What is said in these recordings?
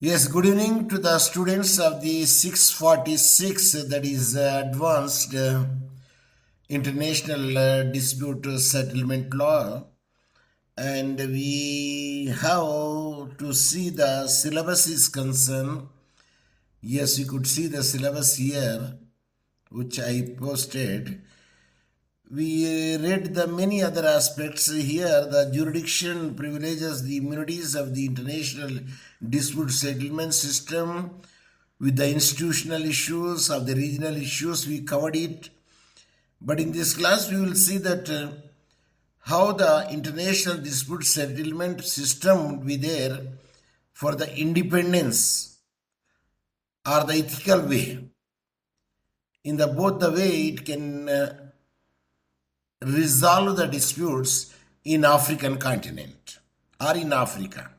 Yes, good evening to the students of the 646, that is Advanced International Dispute Settlement Law. And we have to see the syllabus is concerned. Yes, you could see the syllabus here, which I posted. We read the many other aspects here, the jurisdiction privileges, the immunities of the international dispute settlement system with the institutional issues of the regional issues. We covered it. But in this class, we will see that how the international dispute settlement system would be there for the independence or the ethical way. In the both the way it can resolve the disputes in African continent or in Africa.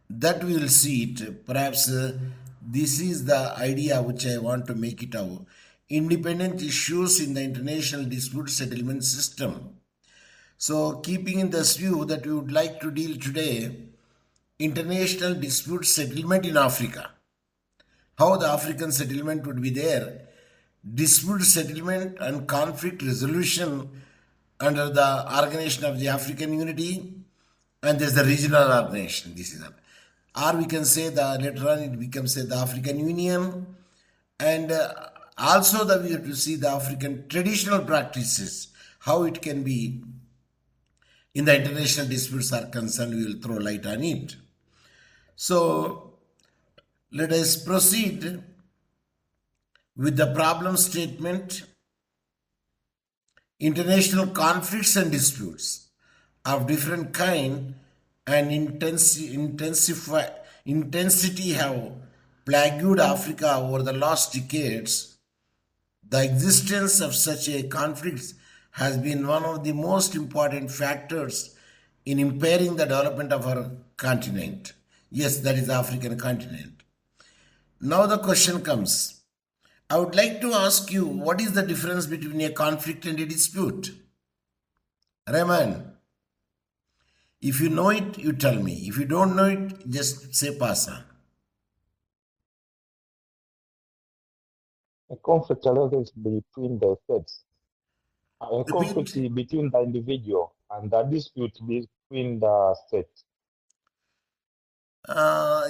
That we will see it. Perhaps this is the idea which I want to make it out. Independent issues in the international dispute settlement system. So keeping in this view that we would like to deal today, international dispute settlement in Africa. How the African settlement would be there. Dispute settlement and conflict resolution under the Organization of the African Unity, and there's the regional organization. This is that. Or we can say that later on it becomes the African Union, and also that we have to see the African traditional practices, how it can be in the international disputes are concerned. We will throw light on it. So let us proceed with the problem statement. International conflicts and disputes of different kind and intensity have plagued Africa over the last decades. The existence of such a conflict has been one of the most important factors in impairing the development of our continent. Yes, that is the African continent. Now the question comes. I would like to ask you, what is the difference between a conflict and a dispute? Rahman, if you know it, you tell me. If you don't know it, just say pass on. A conflict arises between the states. A conflict is between the individual and the dispute between the states.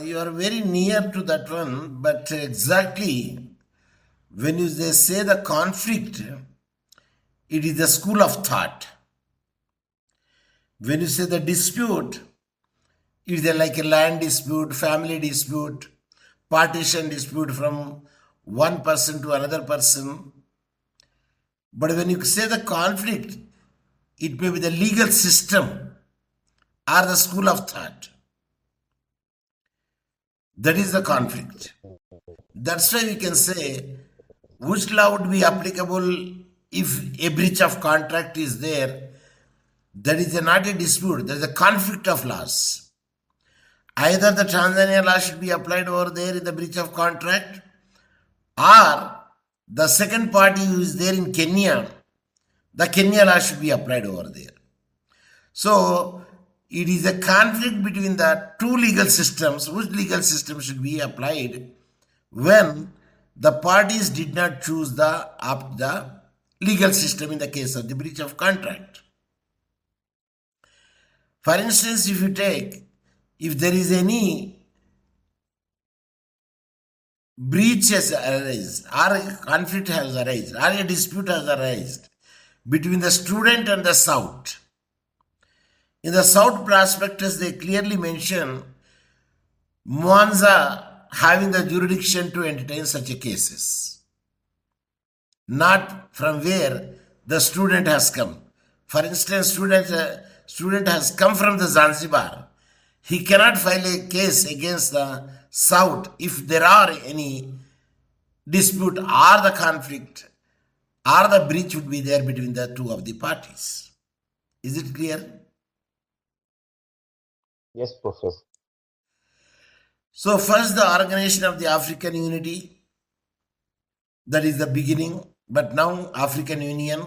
You are very near to that one, but exactly when they say the conflict, it is the school of thought. When you say the dispute, it is like a land dispute, family dispute, partition dispute from one person to another person. But when you say the conflict, it may be the legal system or the school of thought. That is the conflict. That's why we can say which law would be applicable if a breach of contract is there. That is not a dispute, there is a conflict of laws. Either the Tanzania law should be applied over there in the breach of contract, or the second party who is there in Kenya, the Kenya law should be applied over there. So it is a conflict between the two legal systems. Which legal system should be applied when the parties did not choose the legal system in the case of the breach of contract? For instance, if you take, if there is any breach has arisen, or a conflict has arisen, or a dispute has arisen between the student and the South. In the South prospectus, they clearly mention Mwanza having the jurisdiction to entertain such a cases, not from where the student has come. For instance, student has come from the Zanzibar. He cannot file a case against the South if there are any dispute or the conflict or the breach would be there between the two of the parties. Is it clear? Yes, Professor. So first the Organization of the African Unity, that is the beginning, but now African Union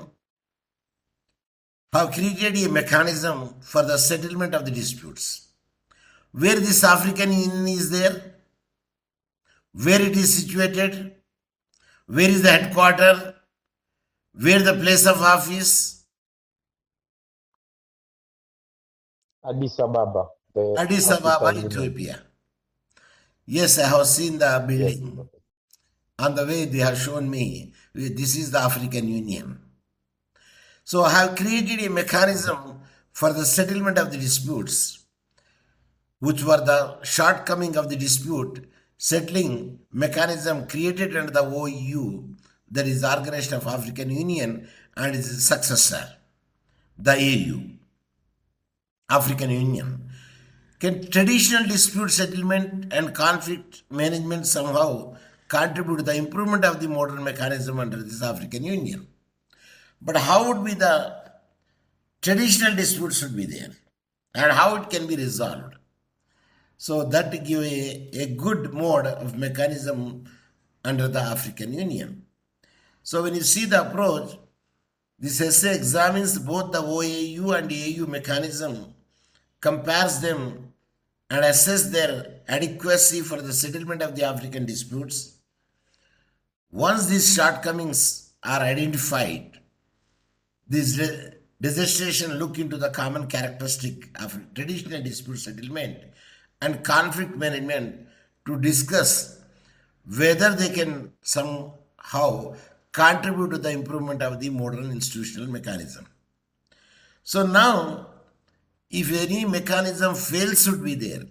have created a mechanism for the settlement of the disputes. Where this African Union is there, where it is situated, where is the headquarter, where the place of office? Addis Ababa, the Addis Ababa, capital in Ethiopia. Yes, I have seen the yes, building. Professor. On the way, they have shown me this is the African Union. So I have created a mechanism for the settlement of the disputes, which were the shortcoming of the dispute settling mechanism created under the OEU, that is the Organization of African Union, and its successor, the AU, African Union. Can traditional dispute settlement and conflict management somehow contribute to the improvement of the modern mechanism under this African Union? But how would be the traditional disputes should be there and how it can be resolved? So that give a good mode of mechanism under the African Union. So when you see the approach, this essay examines both the OAU and AU mechanism, compares them and assess their adequacy for the settlement of the African disputes. Once these shortcomings are identified, this dissertation look into the common characteristic of traditional dispute settlement and conflict management to discuss whether they can somehow contribute to the improvement of the modern institutional mechanism. So now, if any mechanism fails should be there,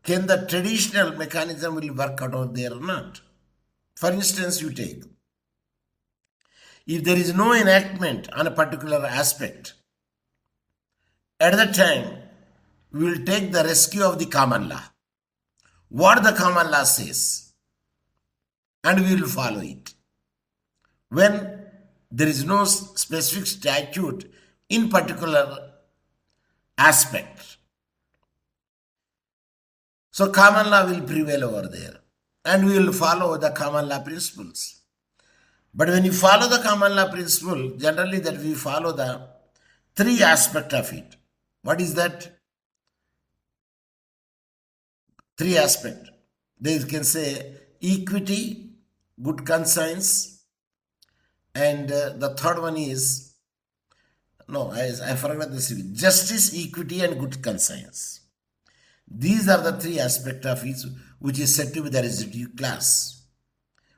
can the traditional mechanism will work out there or not? For instance, you take, if there is no enactment on a particular aspect, at that time, we will take the rescue of the common law. What the common law says, and we will follow it. When there is no specific statute in particular aspect, so common law will prevail over there, and we will follow the common law principles. But when you follow the common law principle, generally that we follow the three aspects of it. What is that? Three aspects. They can say equity, good conscience, and the third one is, no, I forgot this, justice, equity, and good conscience. These are the three aspects of it which is set to be the residual class.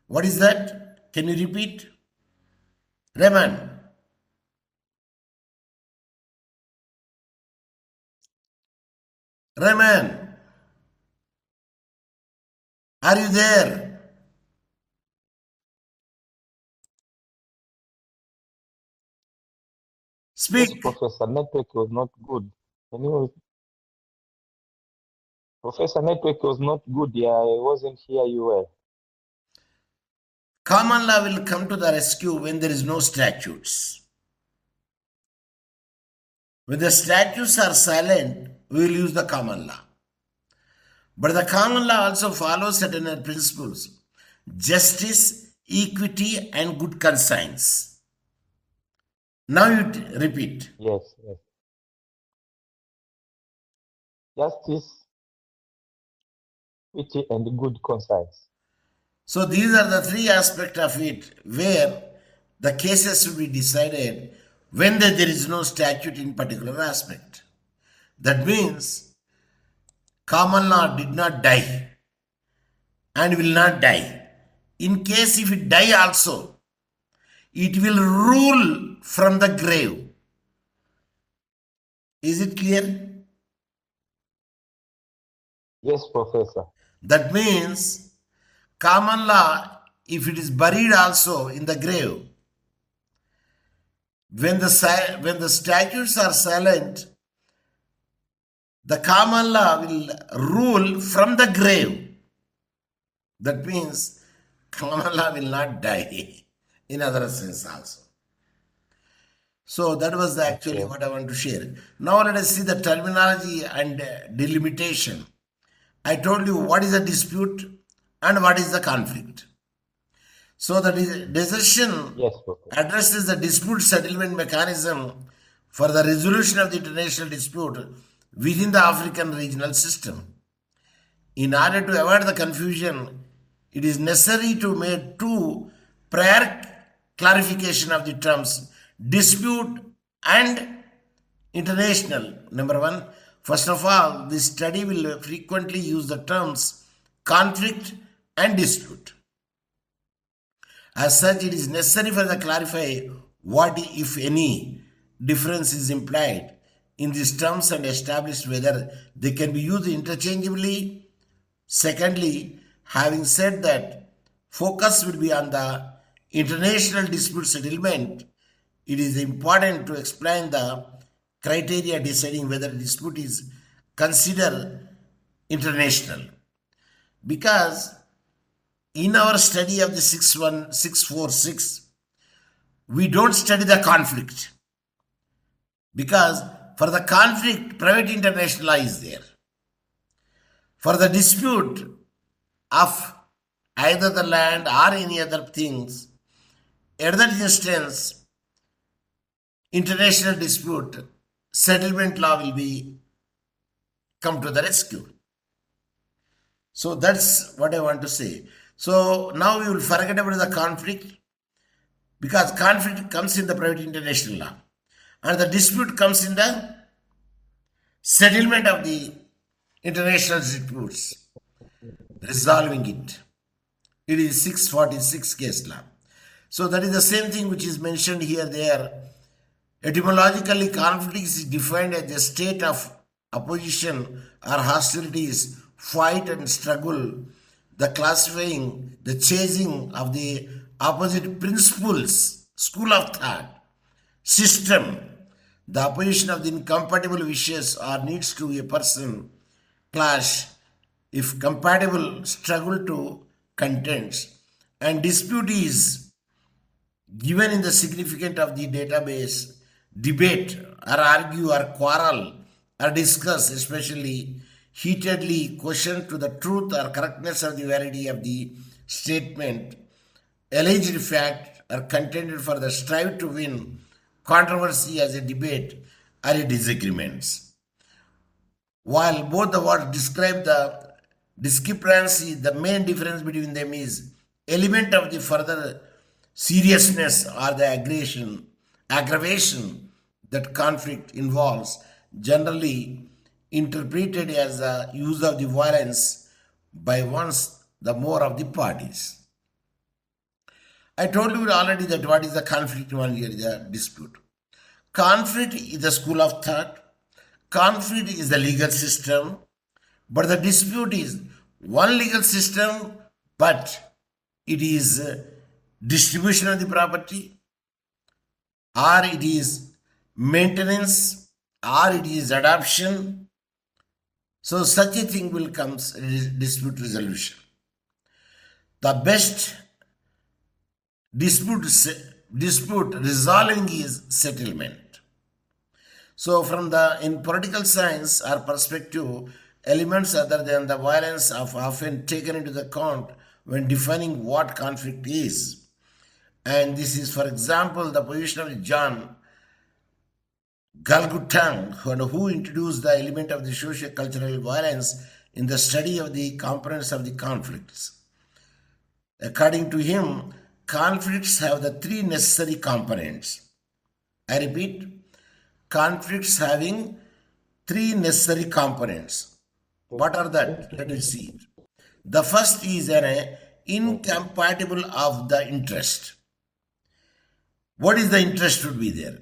What is that? Can you repeat? Raymond. Raymond. Are you there? Yes, Speak. Professor, network was not good. Can you, Professor, network was not good. Yeah, I wasn't hear you well. Common law will come to the rescue when there is no statutes. When the statutes are silent, we will use the common law. But the common law also follows certain principles: justice, equity, and good conscience. Now you repeat. Yes, yes. Justice, equity, and good conscience. So these are the three aspects of it where the cases should be decided when there is no statute in particular aspect. That means common law did not die and will not die. In case if it die also, it will rule from the grave. Is it clear? Yes, Professor. That means common law, if it is buried also in the grave, when the statutes are silent, the common law will rule from the grave. That means common law will not die in other sense also. So that was actually what I want to share. Now let us see the terminology and delimitation. I told you what is a dispute and what is the conflict. So the decision Yes, Professor. addresses the dispute settlement mechanism for the resolution of the international dispute within the African regional system. In order to avoid the confusion, it is necessary to make two prior clarification of the terms dispute and international. Number one, first of all, this study will frequently use the terms conflict and dispute. As such, it is necessary for the clarify what, if any, difference is implied in these terms and establish whether they can be used interchangeably. Secondly, having said that, focus will be on the international dispute settlement. It is important to explain the criteria deciding whether a dispute is considered international. Because in our study of the 646, we don't study the conflict. Because for the conflict, private international law is there. For the dispute of either the land or any other things, at that instance, international dispute settlement law will be come to the rescue. So that's what I want to say. So now we will forget about the conflict, because conflict comes in the private international law and the dispute comes in the settlement of the international disputes, resolving it. It is 646 case law. So that is the same thing which is mentioned here there. Etymologically, conflict is defined as a state of opposition or hostilities, fight and struggle, the classifying, the chasing of the opposite principles, school of thought, system, the opposition of the incompatible wishes or needs to a person, clash, if compatible, struggle to contents, and dispute is given in the significance of the database, debate or argue or quarrel or discuss, especially heatedly question to the truth or correctness of the validity of the statement, alleged fact, or contended for the strive to win controversy as a debate or a disagreements. While both the words describe the discrepancy, the main difference between them is element of the further seriousness or the aggravation that conflict involves, generally interpreted as the use of the violence by once the more of the parties. I told you already that what is the conflict, one here, the dispute. Conflict is the school of thought. Conflict is the legal system. But the dispute is one legal system, but it is distribution of the property, or it is maintenance, or it is adoption. So such a thing will come dispute resolution. The best dispute resolving is settlement. So from in political science or perspective, elements other than the violence are often taken into account when defining what conflict is. And this is, for example, the position of John Galgutang, who introduced the element of the socio-cultural violence in the study of the components of the conflicts. According to him, conflicts have the three necessary components. I repeat, conflicts having three necessary components. What are that? Let us see. The first is an incompatible of the interest. What is the interest should be there?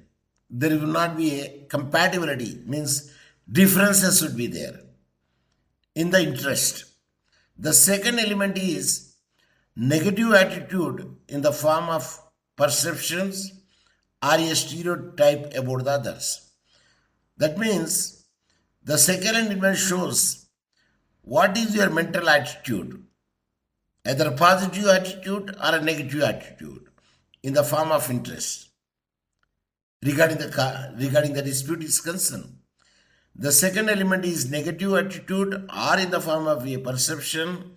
There will not be a compatibility, means differences should be there in the interest. The second element is negative attitude in the form of perceptions or a stereotype about the others. That means the second element shows what is your mental attitude, either a positive attitude or a negative attitude in the form of interest regarding the dispute is concerned. The second element is negative attitude or in the form of a perception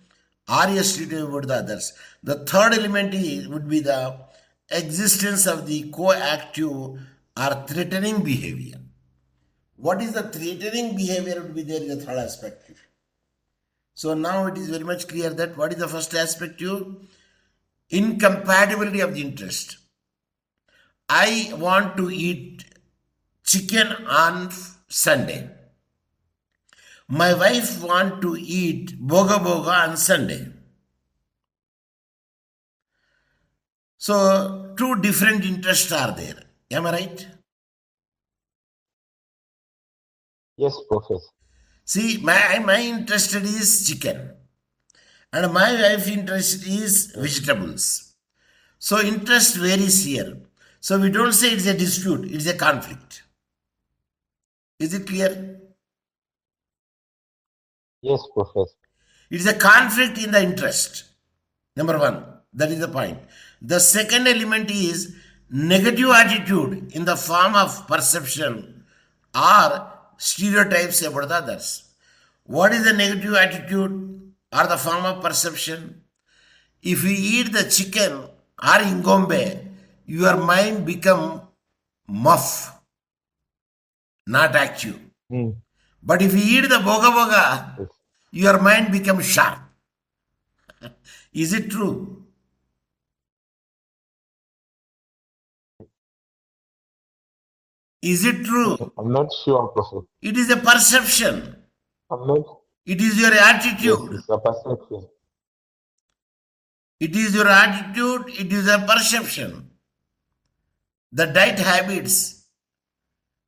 or a stereotype about the others. The third element would be the existence of the coactive or threatening behavior. What is the threatening behavior would be there in the third aspect? So now it is very much clear that what is the first aspect you? Incompatibility of the interest. I want to eat chicken on Sunday. My wife want to eat boga boga on Sunday. So two different interests are there. Am I right? Yes, Professor. See, my interest is chicken and my wife interest is vegetables. So interest varies here. So we don't say it's a dispute, it's a conflict. Is it clear? Yes, Professor. It's a conflict in the interest. Number one, that is the point. The second element is negative attitude in the form of perception or stereotypes about the others. What is the negative attitude or the form of perception? If you eat the chicken or ingombe, your mind become muff, not active. Mm. But if you eat the boga boga, Yes. your mind becomes sharp. Is it true? Is it true? I'm not sure, Professor. It is a perception. I'm not. It is your Yes, attitude. it's a perception. It is your attitude. It is a perception. The diet habits.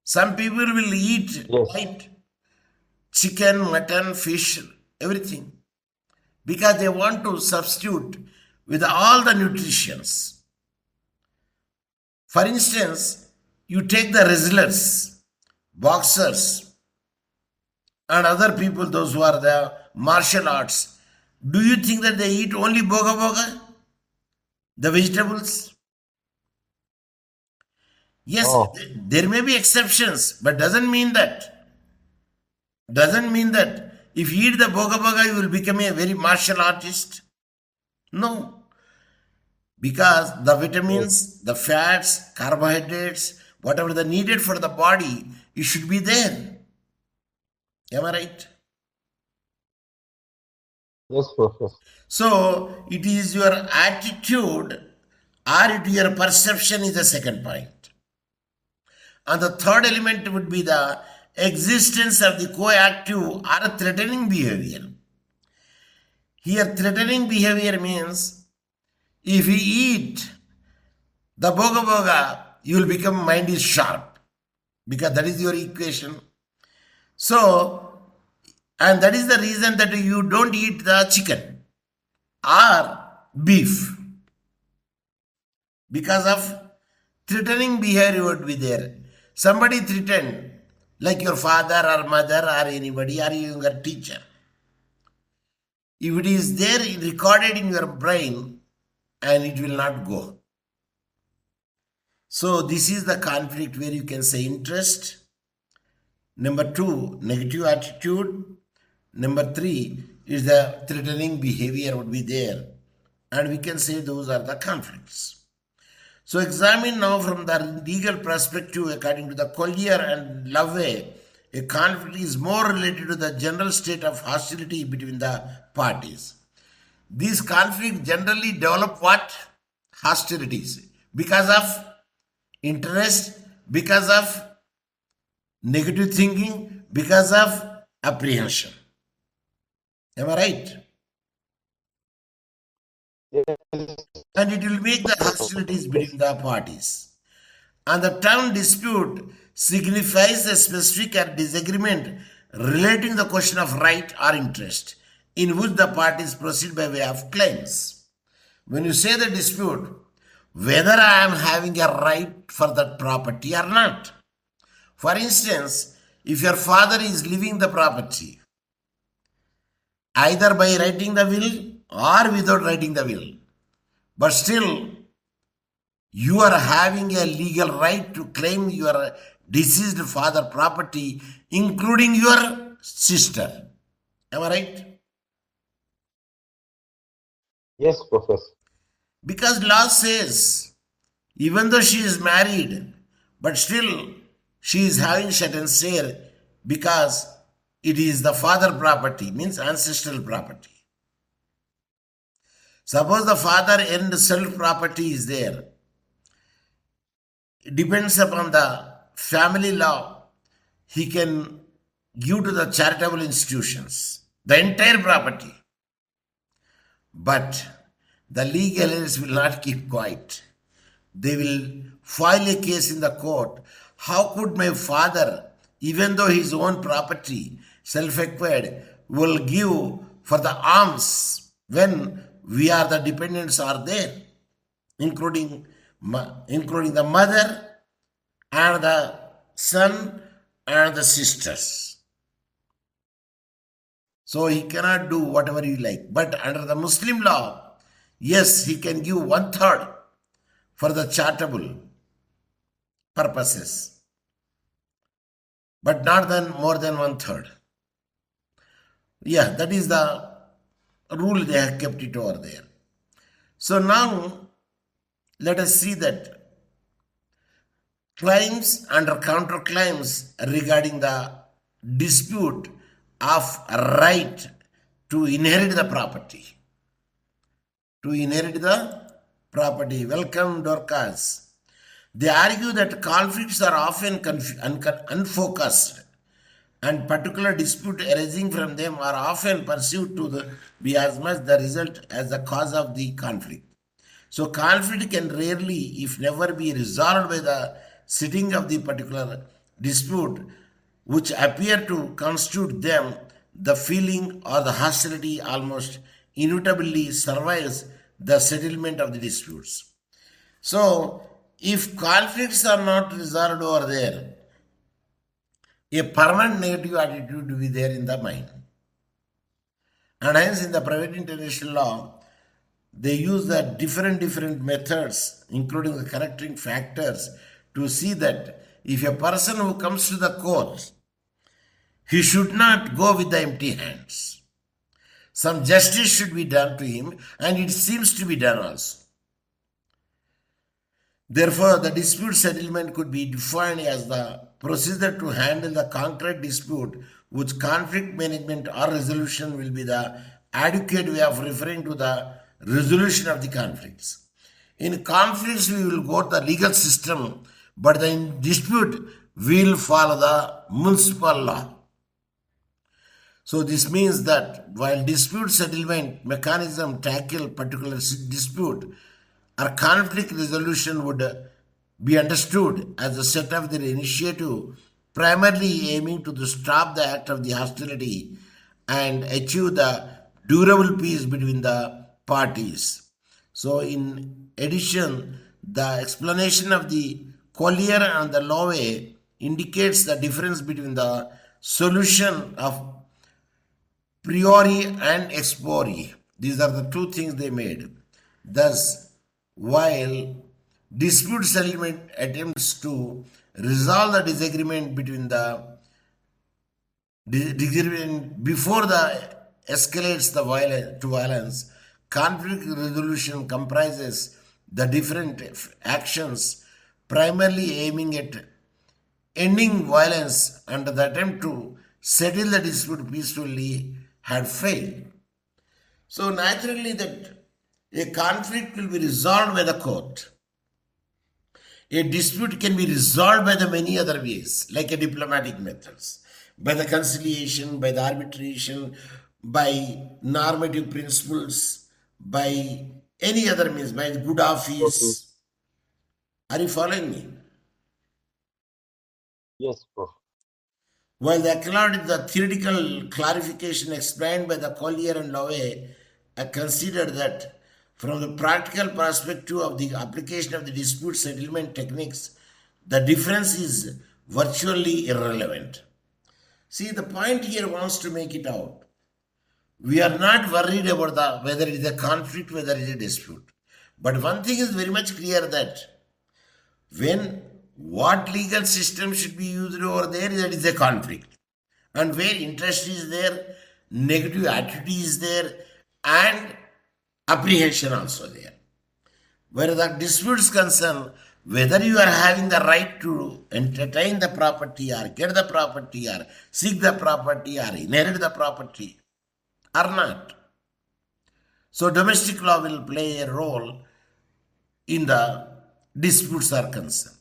Some people will eat Yes. right, chicken, mutton, fish, everything because they want to substitute with all the nutritions. For instance, you take the wrestlers, boxers, and other people, those who are the martial arts. Do you think that they eat only boga boga? The vegetables? Yes, Oh, there may be exceptions, but doesn't mean that if you eat the boga boga, you will become a very martial artist. No, because the yes. vitamins, the fats, carbohydrates, whatever the needed for the body, it should be there. Am I right? Yes, Professor. So it is your attitude or it your perception is the second point. And the third element would be the existence of the coactive or threatening behavior. Here, threatening behavior means if you eat the boga boga, you will become mind is sharp because that is your equation. So, and that is the reason that you don't eat the chicken or beef because of threatening behavior would be there. Somebody threatened, like your father or mother or anybody or your teacher. If it is there recorded in your brain and it will not go. So this is the conflict where you can say interest. Number two, negative attitude. Number three is the threatening behavior would be there. And we can say those are the conflicts. So examine now from the legal perspective according to the Collier and Lovey, a conflict is more related to the general state of hostility between the parties. These conflicts generally develop what? Hostilities. Because of interest, because of negative thinking, because of apprehension. Am I right? Yes, And it will make the hostilities between the parties. And the term dispute signifies a specific disagreement relating the question of right or interest in which the parties proceed by way of claims. When you say the dispute, whether I am having a right for that property or not. For instance, if your father is leaving the property, either by writing the will or without writing the will, but still you are having a legal right to claim your deceased father property, including your sister. Am I right? yes, Professor. Because law says, even though she is married, but still she is having certain share because it is the father property, means ancestral property. Suppose the father and self property is there. It depends upon the family law. He can give to the charitable institutions the entire property. But the legal heirs will not keep quiet. They will file a case in the court. How could my father, even though his own property, self-acquired, will give for the alms when we are the dependents are there, including the mother and the son and the sisters. So he cannot do whatever he like. But under the Muslim law, yes, he can give 1/3 for the charitable purposes, but not then more than 1/3. Yeah, that is the rule they have kept it over there. So now let us see that claims and counterclaims regarding the dispute of right to inherit the property. To inherit the property. Welcome, Dorcas. They argue that conflicts are often unfocused, and particular dispute arising from them are often perceived to be as much the result as the cause of the conflict. So conflict can rarely, if never, be resolved by the sitting of the particular dispute, which appear to constitute them. The feeling or the hostility almost inevitably survives the settlement of the disputes. So, if conflicts are not resolved over there, a permanent negative attitude will be there in the mind. And hence, in the private international law, they use the different methods, including the correcting factors, to see that if a person who comes to the court, he should not go with the empty hands. Some justice should be done to him, and it seems to be done also. Therefore, the dispute settlement could be defined as the procedure to handle the concrete dispute, which conflict management or resolution will be the adequate way of referring to the resolution of the conflicts. In conflicts, we will go to the legal system, but in dispute, we will follow the municipal law. So this means that while dispute settlement mechanism tackle particular dispute or conflict resolution would be understood as a set of their initiative primarily aiming to stop the act of the hostility and achieve the durable peace between the parties. So in addition, the explanation of the Collier and the Lowe indicates the difference between the solution of priori and ex priori. These are the two things they made. Thus, while dispute settlement attempts to resolve the disagreement between the disagreement before the escalates the violence, conflict resolution comprises the different actions primarily aiming at ending violence, and the attempt to settle the dispute peacefully had failed. So naturally that a conflict will be resolved by the court. A dispute can be resolved by the many other ways, like a diplomatic methods, by the conciliation, by the arbitration, by normative principles, by any other means, by the good office. Are you following me? Yes, Prof. While they acknowledge the theoretical clarification explained by the Collier and Lowe, I consider that from the practical perspective of the application of the dispute settlement techniques, the difference is virtually irrelevant. See, the point here wants to make it out. We are not worried about whether it is a conflict, whether it is a dispute. But one thing is very much clear that what legal system should be used over there, that is a conflict. And where interest is there, negative attitude is there, and apprehension also there. Where the dispute is concerned, Whether you are having the right to entertain the property or get the property or seek the property or inherit the property or not. So domestic law will play a role in the disputes are concerned.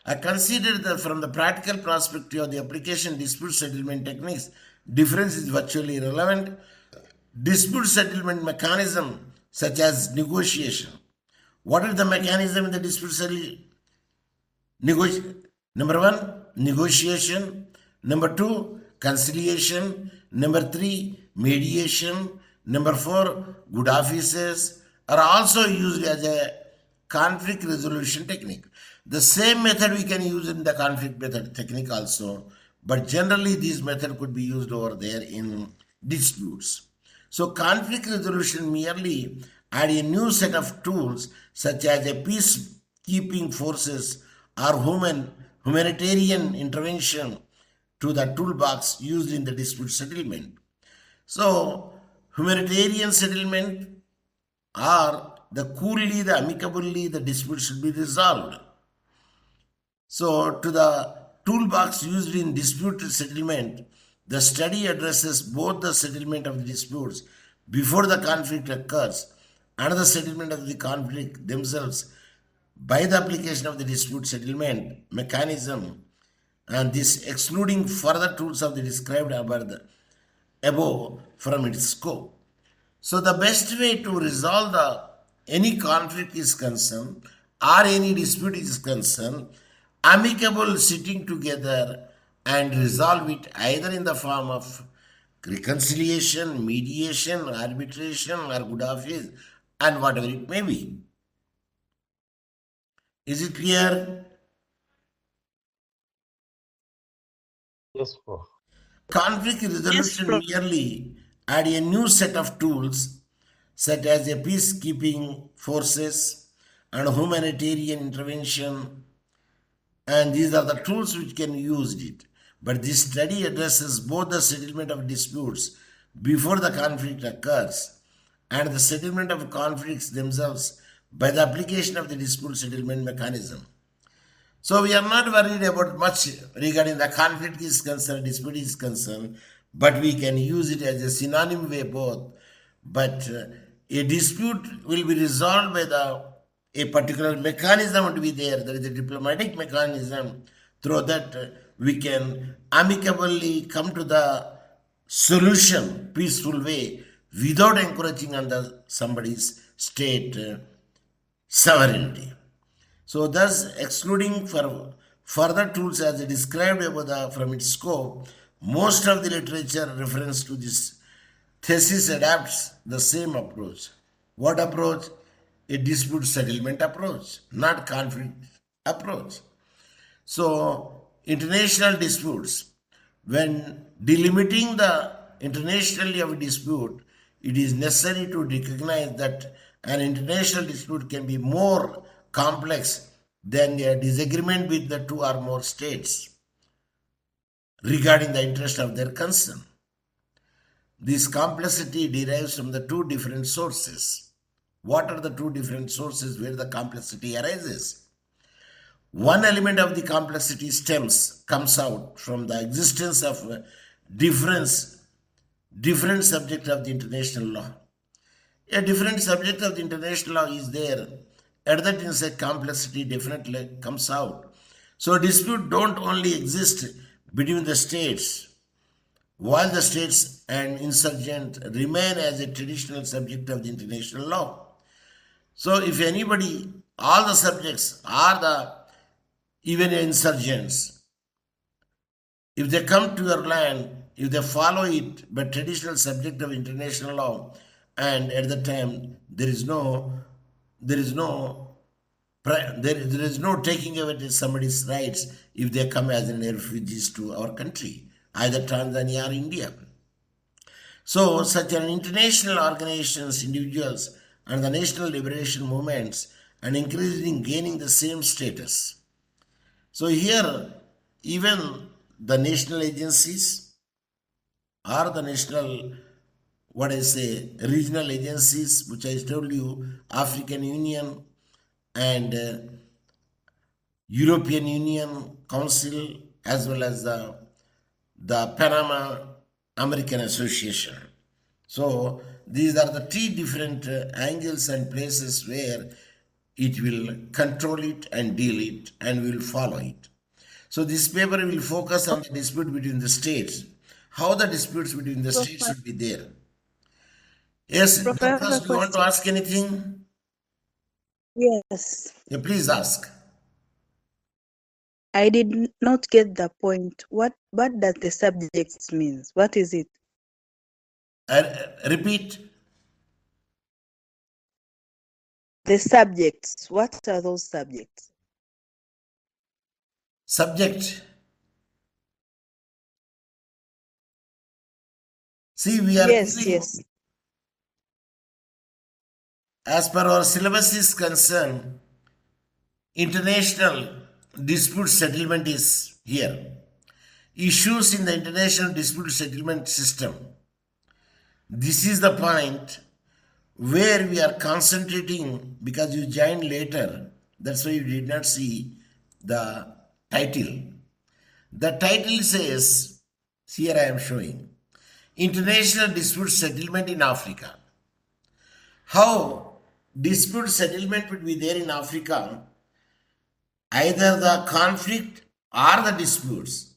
I consider that from the practical perspective of the application dispute settlement techniques, difference is virtually irrelevant. Dispute settlement mechanism such as negotiation. What is the mechanism in the dispute settlement? Number one, negotiation. Number two, conciliation. Number three, mediation. Number four, good offices are also used as a conflict resolution technique. The same method we can use in the conflict method technique also, but generally this method could be used over there in disputes. So conflict resolution merely add a new set of tools such as a peacekeeping forces or humanitarian intervention to the toolbox used in the dispute settlement. So humanitarian settlement or the coolly, the amicably, the dispute should be resolved. So, to the toolbox used in dispute settlement, the study addresses both the settlement of the disputes before the conflict occurs and the settlement of the conflict themselves by the application of the dispute settlement mechanism, and this excluding further tools of the described above from its scope. So the best way to resolve any conflict is concerned or any dispute is concerned, amicable sitting together and resolve it either in the form of reconciliation, mediation, arbitration, or good office, and whatever it may be. Is it clear? Yes, Prof. Conflict Yes, resolution Prof. merely add a new set of tools such as a peacekeeping forces and humanitarian intervention, and these are the tools which can use it. But this study addresses both the settlement of disputes before the conflict occurs and the settlement of conflicts themselves by the application of the dispute settlement mechanism. So we are not worried about much regarding the conflict is concerned, dispute is concerned, but we can use it as a synonym way both. But a dispute will be resolved by a particular mechanism to be there. There is a diplomatic mechanism through that we can amicably come to the solution peaceful way without encouraging on the somebody's state sovereignty. So thus excluding for further tools as described above from its scope, most of the literature reference to this thesis adapts the same approach. What approach? A dispute settlement approach, not conflict approach. So international disputes, when delimiting the internationally of a dispute, it is necessary to recognize that an international dispute can be more complex than a disagreement with the two or more states regarding the interest of their concern. This complexity derives from the two different sources. What are the two different sources where the complexity arises? One element of the complexity comes out from the existence of different subject of the international law. A different subject of the international law is there. At that inside, complexity definitely comes out. So dispute don't only exist between the states, while the states and insurgent remain as a traditional subject of the international law. So if anybody, all the subjects are even insurgents, if they come to your land, if they follow it by traditional subject of international law, and at the time there is no taking away somebody's rights if they come as refugees to our country, either Tanzania or India. So such an international organizations, individuals, and the national liberation movements and increasing gaining the same status. So here, even the national agencies or the national, regional agencies, which I told you, African Union and European Union Council, as well as the Panama American Association. So these are the three different angles and places where it will control it and deal it and will follow it. So this paper will focus on the dispute between the states, how the disputes between the states Prof, should be there. Yes, Prof, I have Dorcas, a do you want to question. ask anything? Yes, Yeah, please ask. I did not get the point. What does the subject means? What is it? Repeat. The subjects. What are those subjects? Subject. See, we are Yes, giving, yes. as per our syllabus is concerned, international dispute settlement is here. Issues in the international dispute settlement system. This is the point where we are concentrating because you joined later. That's why you did not see the title. The title says, here I am showing, International Dispute Settlement in Africa. How dispute settlement would be there in Africa, either the conflict or the disputes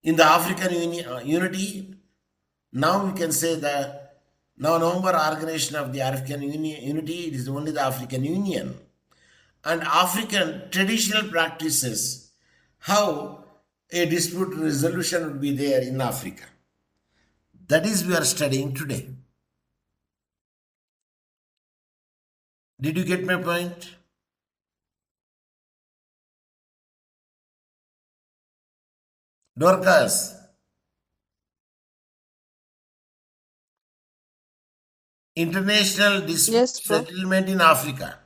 in the African unity. Now we can say the now November organization of the African unity, it is only the African Union. And African traditional practices, how a dispute resolution would be there in Africa. That is we are studying today. Did you get my point? Dorcas, international dispute Yes, Prof. settlement in Africa.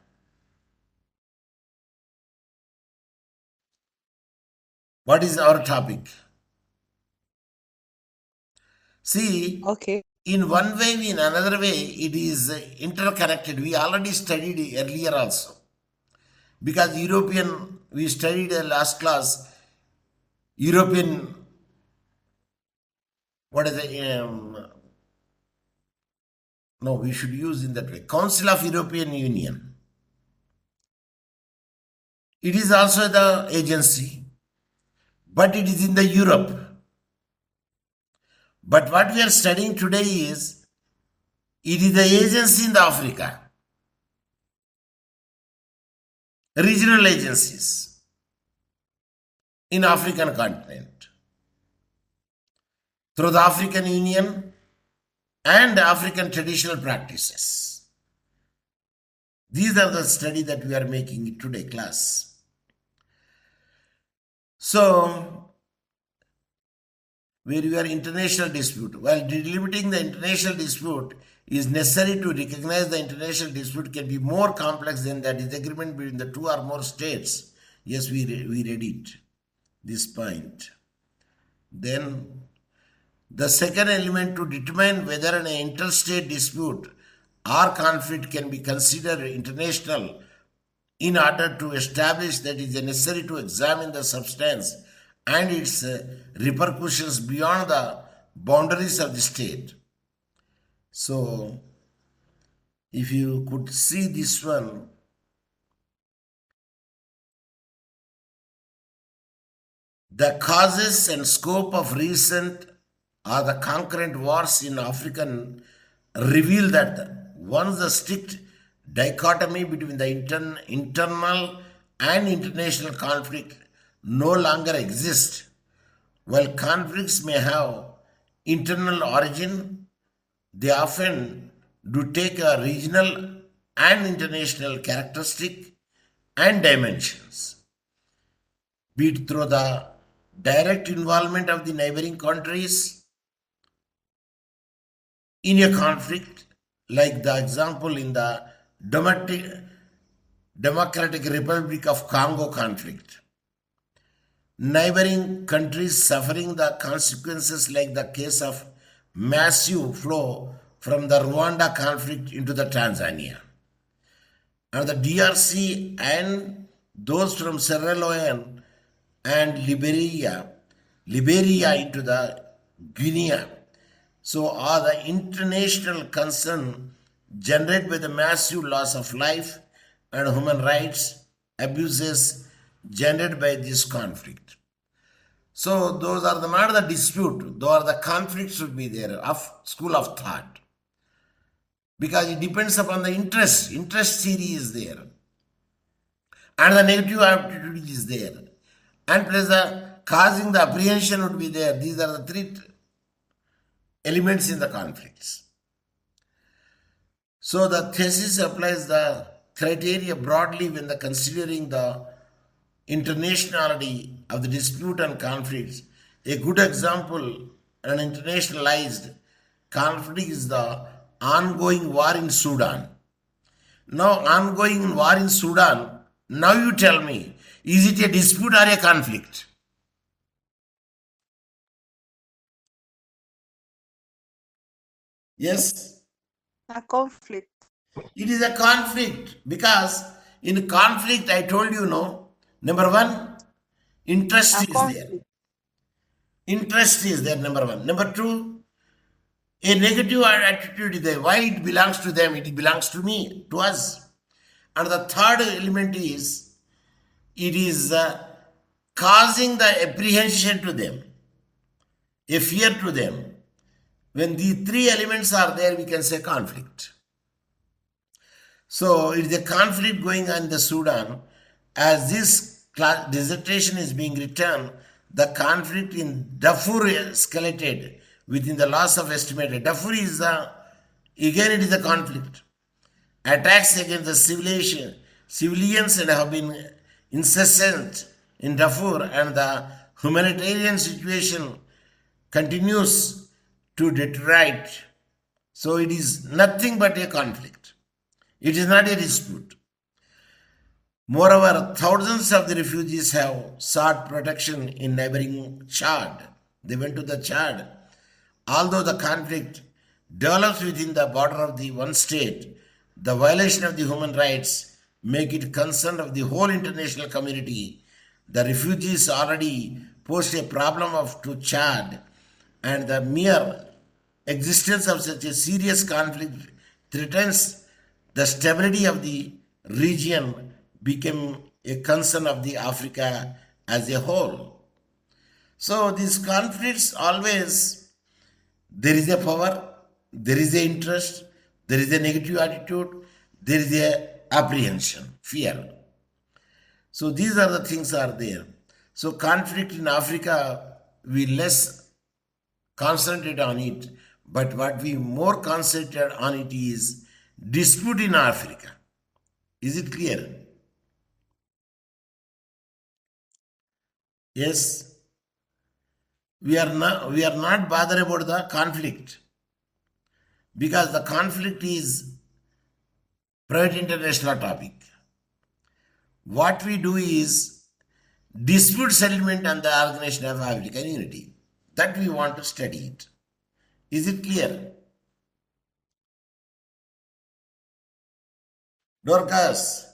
What is our topic? See, Okay. in one way, in another way, it is interconnected. We already studied earlier also. Because European, we studied last class, European, what is it? No, we should use in that way. Council of European Union. It is also the agency, but it is in the Europe. But what we are studying today is, it is the agency in the Africa, regional agencies in African continent through the African Union and African traditional practices. These are the study that we are making today class. So, where you are international dispute, while delimiting the international dispute is necessary to recognize the international dispute can be more complex than the disagreement between the two or more states. Yes, we read it, this point. Then the second element to determine whether an interstate dispute or conflict can be considered international in order to establish that it is necessary to examine the substance and its repercussions beyond the boundaries of the state. So, if you could see this one, the causes and scope of recent or the concurrent wars in African reveal that once the strict dichotomy between the internal and international conflict no longer exists. While conflicts may have internal origin, they often do take a regional and international characteristic and dimensions, be it through the direct involvement of the neighboring countries in a conflict, like the example in the Democratic Republic of Congo conflict. Neighboring countries suffering the consequences, like the case of massive flow from the Rwanda conflict into the Tanzania. and the DRC and those from Sierra Leone and Liberia into the Guinea. So are the international concern generated by the massive loss of life and human rights abuses generated by this conflict. So those are the not the dispute, those are the conflicts should be there of school of thought. Because it depends upon the interest. Interest theory is there. And the negative attitude is there. And plus the causing the apprehension would be there. These are the three elements in the conflicts. So the thesis applies the criteria broadly when the considering the internationality of the dispute and conflicts. A good example, an internationalized conflict is the ongoing war in Sudan. Now, ongoing war in Sudan, now you tell me, is it a dispute or a conflict? Yes, A conflict. it is a conflict because in conflict, I told you, no, number one, interest A is there. conflict. Interest is there, number one. Number two, a negative attitude is there. Why it belongs to them? It belongs to me, to us. And the third element is, it is causing the apprehension to them, a fear to them. When the three elements are there, we can say conflict. So it is a conflict going on in the Sudan. As this dissertation is being written, the conflict in Darfur escalated within the loss of estimated. Darfur is again it is a conflict. Attacks against the civilians and have been incessant in Darfur, and the humanitarian situation continues to deteriorate. So it is nothing but a conflict. It is not a dispute. Moreover, thousands of the refugees have sought protection in neighboring Chad. They went to the Chad. Although the conflict develops within the border of the one state, the violation of the human rights make it concern of the whole international community. The refugees already pose a problem to Chad, and the mere existence of such a serious conflict threatens the stability of the region, became a concern of the Africa as a whole. So these conflicts always, there is a power, there is a interest, there is a negative attitude, there is a apprehension, fear. So these are the things are there. So conflict in Africa, we less concentrate on it, but what we more concentrate on it is dispute in Africa. Is it clear? Yes. We are not bothered about the conflict because the conflict is private international topic. What we do is dispute settlement and the organization of African unity. That we want to study it. Is it clear? Dorcas,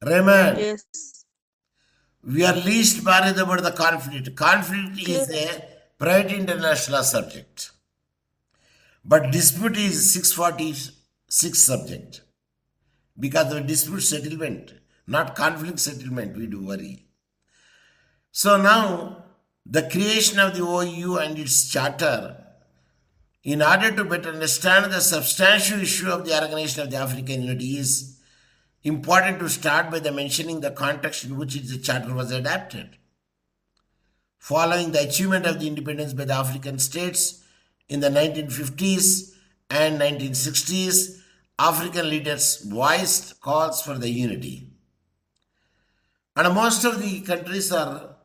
Raymond, Yes. we are least worried about the conflict. Conflict is a private international subject. But dispute is 646 subject. Because of dispute settlement, not conflict settlement, we do worry. So now, the creation of the OU and its charter, in order to better understand the substantial issue of the organization of the African unity, is important to start by the mentioning the context in which the charter was adapted. Following the achievement of the independence by the African states in the 1950s and 1960s, African leaders voiced calls for the unity. And most of the countries are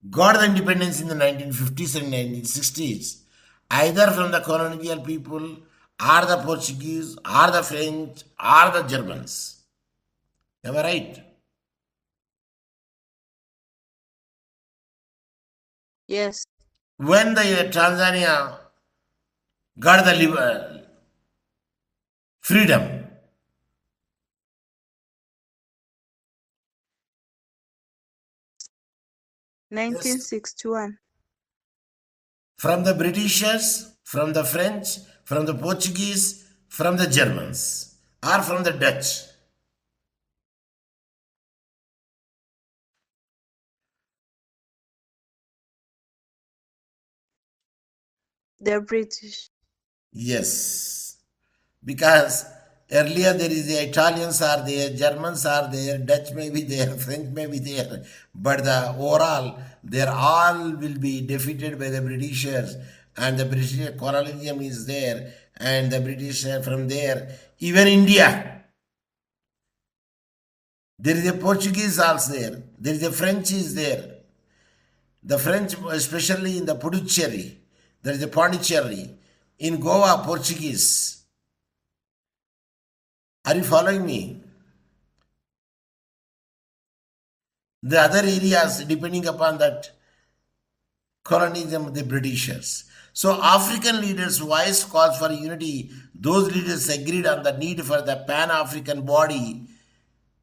got the independence in the 1950s and 1960s, either from the colonial people, or the Portuguese, or the French, or the Germans. Am I right? Yes. When the Tanzania got the freedom. 1961. From the Britishers, from the French, from the Portuguese, from the Germans, or from the Dutch. The British. Yes, because earlier there is the Italians are there, Germans are there, Dutch may be there, French may be there, but the overall they all will be defeated by the Britishers, and the British colonialism is there, and the British from there, even India. There is a Portuguese also there. There is a French is there. The French, especially in the Puducherry, there is a Pondicherry. In Goa, Portuguese. Are you following me? The other areas, depending upon that colonialism of the Britishers. So African leaders' voice calls for unity. Those leaders agreed on the need for the Pan-African body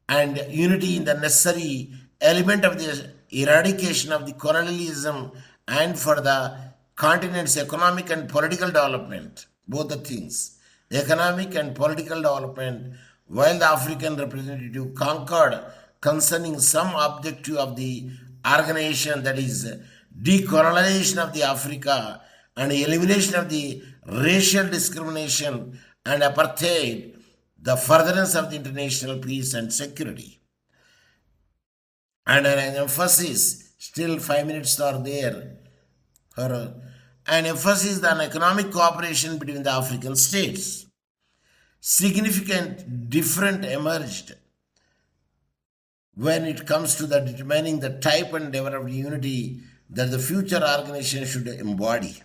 and unity in the necessary element of the eradication of the colonialism and for the continent's economic and political development, both the things, economic and political development, while the African representative concurred concerning some objective of the organization, that is decolonization of the Africa and elimination of the racial discrimination and apartheid, the furtherance of the international peace and security. And an emphasis, still 5 minutes are there, an emphasis on economic cooperation between the African states. Significant difference emerged when it comes to the determining the type and level of unity that the future organization should embody.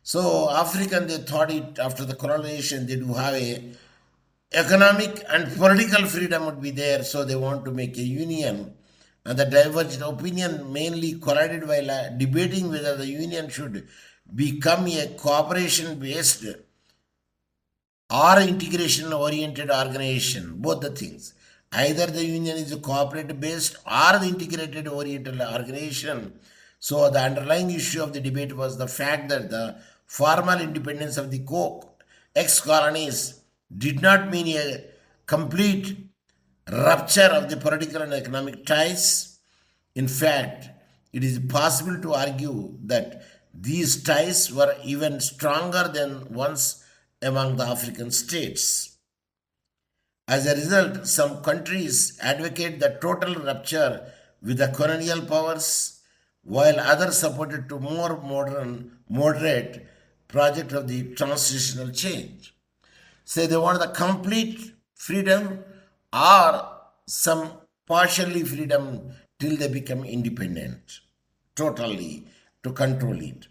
So African, they thought it after the colonization, they do have a economic and political freedom would be there, so they want to make a union. And the divergent opinion mainly collided while debating whether the union should become a cooperation based or integration oriented organization, both the things. Either the union is a cooperative based or the integrated oriented organization. So the underlying issue of the debate was the fact that the formal independence of the ex-colonies did not mean a complete rupture of the political and economic ties. In fact, it is possible to argue that these ties were even stronger than once among the African states. As a result, some countries advocate the total rupture with the colonial powers, while others supported to more moderate project of the transitional change. Say they want the complete freedom or some partially freedom till they become independent, totally to control it.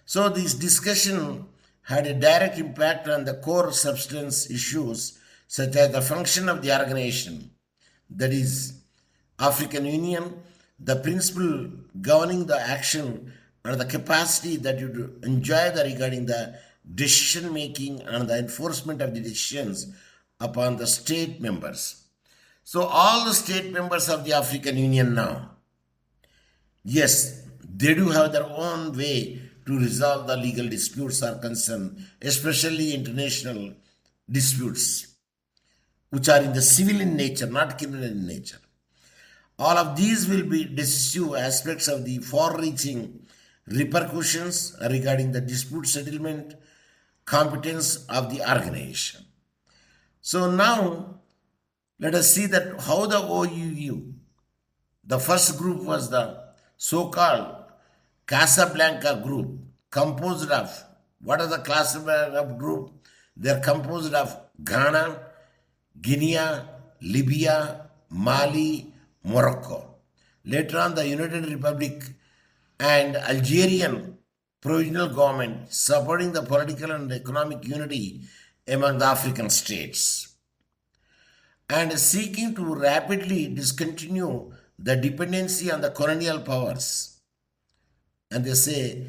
So this discussion had a direct impact on the core substance issues such as the function of the organization, that is African Union, the principle governing the action and the capacity that you enjoy regarding the decision making and the enforcement of the decisions upon the state members. So all the state members of the African Union now, yes, they do have their own way to resolve the legal disputes are concerned, especially international disputes, which are in the civil in nature, not criminal in nature. All of these will be decisive aspects of the far-reaching repercussions regarding the dispute settlement competence of the organization. So now let us see that how the OUU, the first group was the so-called Casablanca group, composed of, what are the Casablanca group? They are composed of Ghana, Guinea, Libya, Mali, Morocco. Later on, the United Republic and Algerian provisional government supporting the political and economic unity among the African states and seeking to rapidly discontinue the dependency on the colonial powers. And they say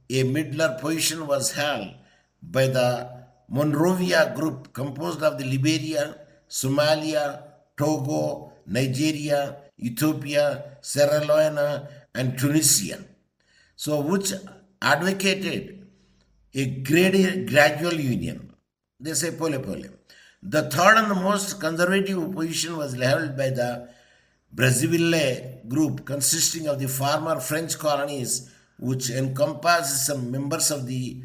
a middler position was held by the Monrovia Group, composed of the Liberia, Somalia, Togo, Nigeria, Ethiopia, Sierra Leone, and Tunisia. So, which advocated a gradual union. They say pole pole. The third and the most conservative position was held by the Brazzaville group, consisting of the former French colonies, which encompasses some members of the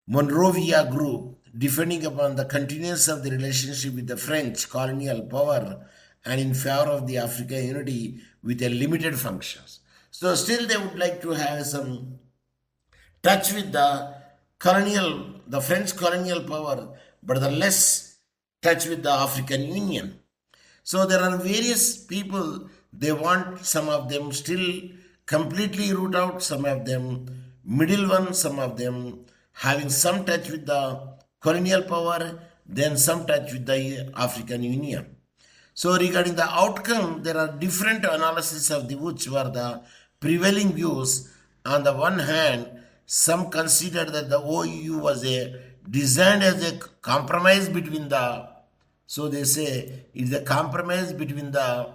Monrovia group, defending upon the continuance of the relationship with the French colonial power and in favor of the African unity with a limited functions. So still they would like to have some touch with the French colonial power, but the less touch with the African Union. So there are various people, they want some of them still completely root out, some of them middle one, some of them having some touch with the colonial power, then some touch with the African Union. So regarding the outcome, there are different analyses of the which were the prevailing views. On the one hand, some consider that the OUU was designed as a compromise between so they say it's a compromise between the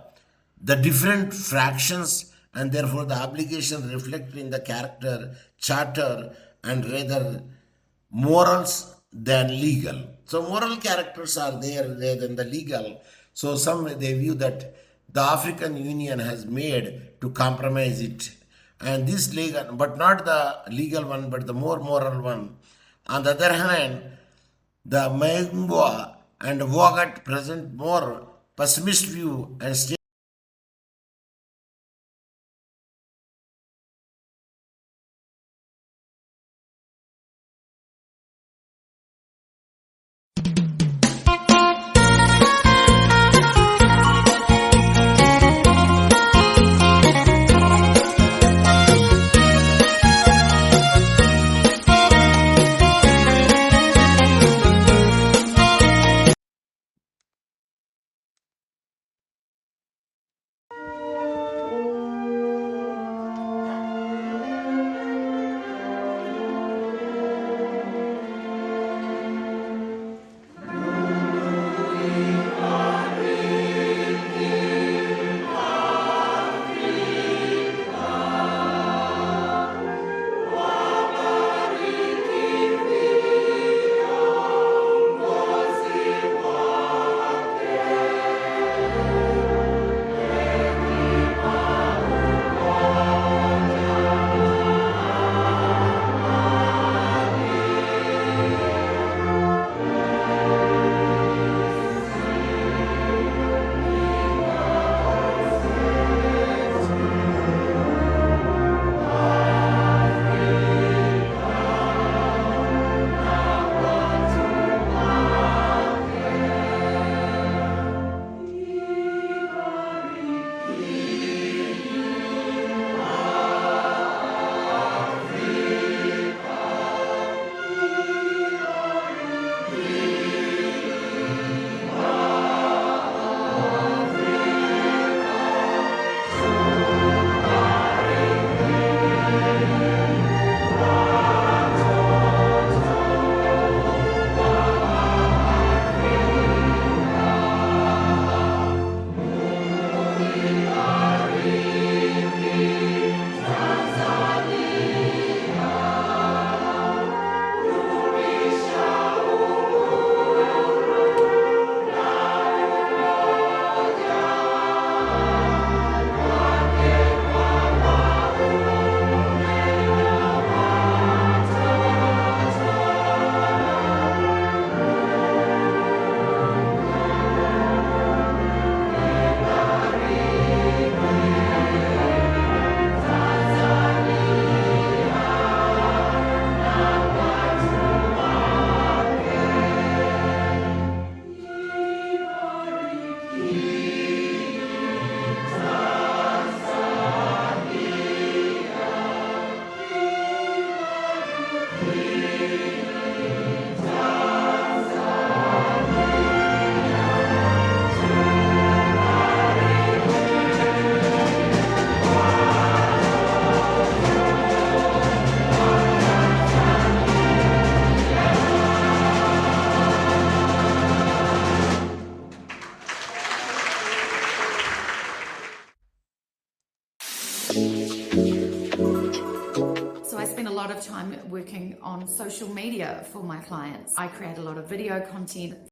different fractions, and therefore the obligation reflected in the character, charter, and rather morals than legal. So moral characters are there rather than the legal. So some they view that the African Union has made to compromise it, and this legal, but not the legal one, but the more moral one. On the other hand, the Mengwa and Vogat present more pessimist view and state lot of time working on social media for my clients. I create a lot of video content